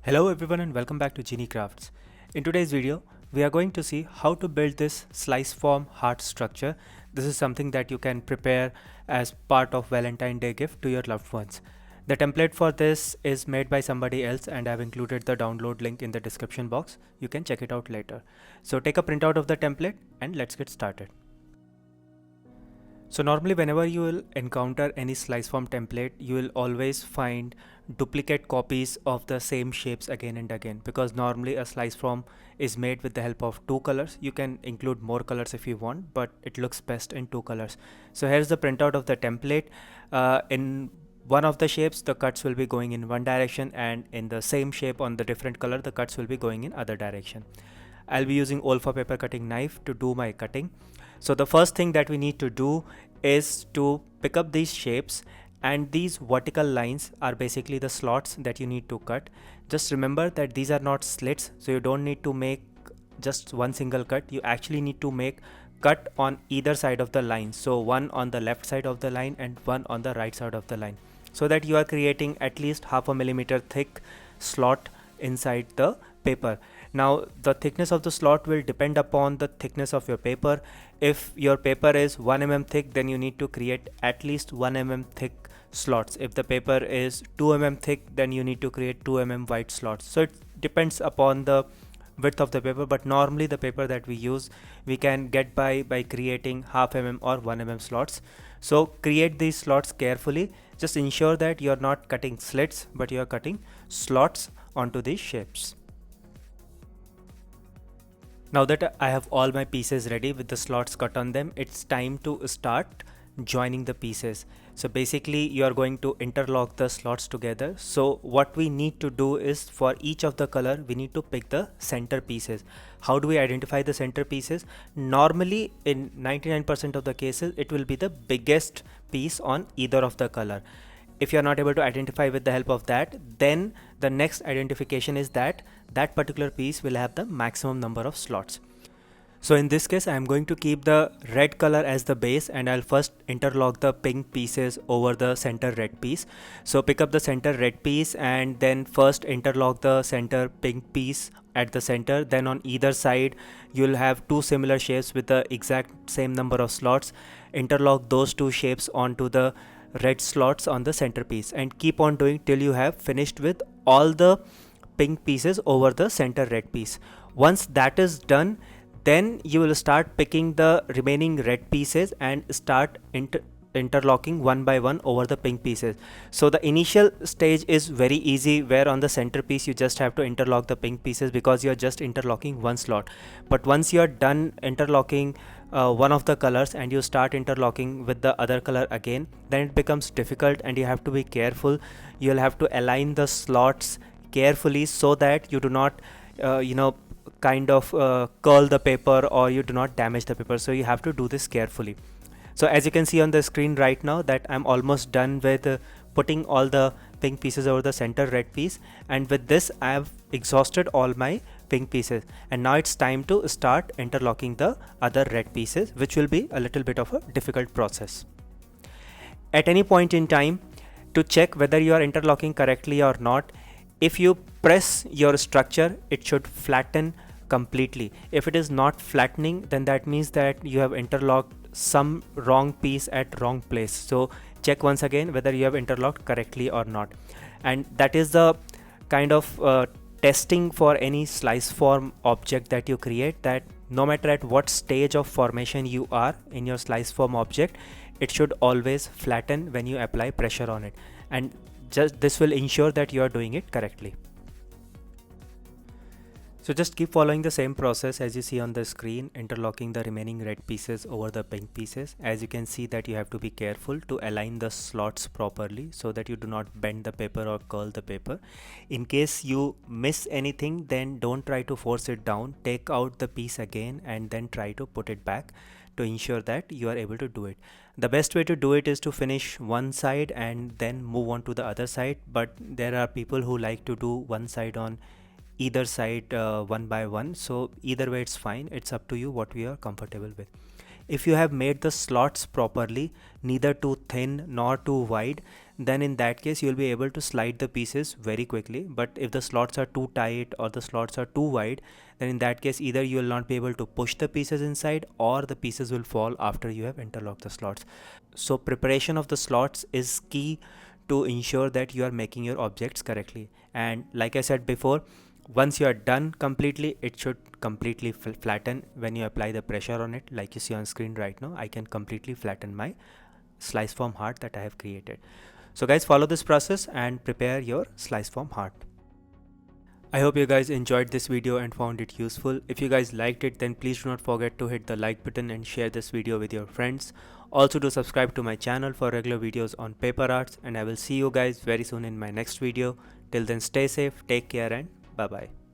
Hello everyone and welcome back to Genie Crafts. In today's video, we are going to see how to build this Sliceform heart structure. This is something that you can prepare as part of Valentine's Day gift to your loved ones. The template for this is made by somebody else and I've included the download link in the description box. You can check it out later. So take a printout of the template and let's get started. So normally whenever you will encounter any Sliceform template, you will always find duplicate copies of the same shapes again and again, because normally a Sliceform is made with the help of two colors. You can include more colors if you want, but it looks best in two colors. So here's the printout of the template. In one of the shapes, the cuts will be going in one direction, and in the same shape on the different color, the cuts will be going in other direction. I'll be using OLFA paper cutting knife to do my cutting. So the first thing that we need to do is to pick up these shapes, and these vertical lines are basically the slots that you need to cut. Just remember that these are not slits, so you don't need to make just one single cut. You actually need to make cut on either side of the line. So one on the left side of the line and one on the right side of the line, so that you are creating at least 1/2 millimeter thick slot inside the paper. Now the thickness of the slot will depend upon the thickness of your paper. If your paper is 1 mm thick, then you need to create at least 1 mm thick slots. If the paper is 2 mm thick, then you need to create 2 mm wide slots. So it depends upon the width of the paper, but normally the paper that we use, we can get by creating 1/2 mm or 1 mm slots. So create these slots carefully. Just ensure that you're not cutting slits, but you're cutting slots onto these shapes. Now that I have all my pieces ready with the slots cut on them, it's time to start joining the pieces. So basically you are going to interlock the slots together. So what we need to do is, for each of the color, we need to pick the center pieces. How do we identify the center pieces? Normally in 99% of the cases, it will be the biggest piece on either of the color. If you are not able to identify with the help of that, then the next identification is that that particular piece will have the maximum number of slots. So in this case, I am going to keep the red color as the base, and I'll first interlock the pink pieces over the center red piece. So pick up the center red piece and then first interlock the center pink piece at the center. Then on either side, you'll have two similar shapes with the exact same number of slots. Interlock those two shapes onto the red slots on the centerpiece, and keep on doing till you have finished with all the pink pieces over the center red piece. Once that is done, then you will start picking the remaining red pieces and start interlocking one by one over the pink pieces. So the initial stage is very easy, where on the centerpiece you just have to interlock the pink pieces because you're just interlocking one slot. But once you're done interlocking one of the colors and you start interlocking with the other color again, then it becomes difficult and you have to be careful. You'll have to align the slots carefully so that you do not curl the paper, or you do not damage the paper. So you have to do this carefully. So as you can see on the screen right now, that I'm almost done with putting all the pink pieces over the center red piece, and with this I have exhausted all my pink pieces, and now it's time to start interlocking the other red pieces, which will be a little bit of a difficult process. At any point in time, to check whether you are interlocking correctly or not, if you press your structure, it should flatten completely. If it is not flattening, then that means that you have interlocked some wrong piece at wrong place. So check once again whether you have interlocked correctly or not. And that is the kind of testing for any Sliceform object that you create, that no matter at what stage of formation you are in your Sliceform object, it should always flatten when you apply pressure on it, and just this will ensure that you are doing it correctly. So just keep following the same process as you see on the screen, interlocking the remaining red pieces over the pink pieces. As you can see that you have to be careful to align the slots properly so that you do not bend the paper or curl the paper. In case you miss anything, then don't try to force it down. Take out the piece again and then try to put it back to ensure that you are able to do it. The best way to do it is to finish one side and then move on to the other side, but there are people who like to do one side on either side one by one. So either way it's fine. It's up to you what we are comfortable with. If you have made the slots properly, neither too thin nor too wide, then in that case you'll be able to slide the pieces very quickly. But if the slots are too tight or the slots are too wide, then in that case either you will not be able to push the pieces inside, or the pieces will fall after you have interlocked the slots. So preparation of the slots is key to ensure that you are making your objects correctly. And like I said before, once you are done completely, it should completely flatten when you apply the pressure on it. Like you see on screen right now, I can completely flatten my Sliceform heart that I have created. So guys, follow this process and prepare your Sliceform heart. I hope you guys enjoyed this video and found it useful. If you guys liked it, then please do not forget to hit the like button and share this video with your friends. Also do subscribe to my channel for regular videos on paper arts, and I will see you guys very soon in my next video. Till then, stay safe, take care, and bye bye.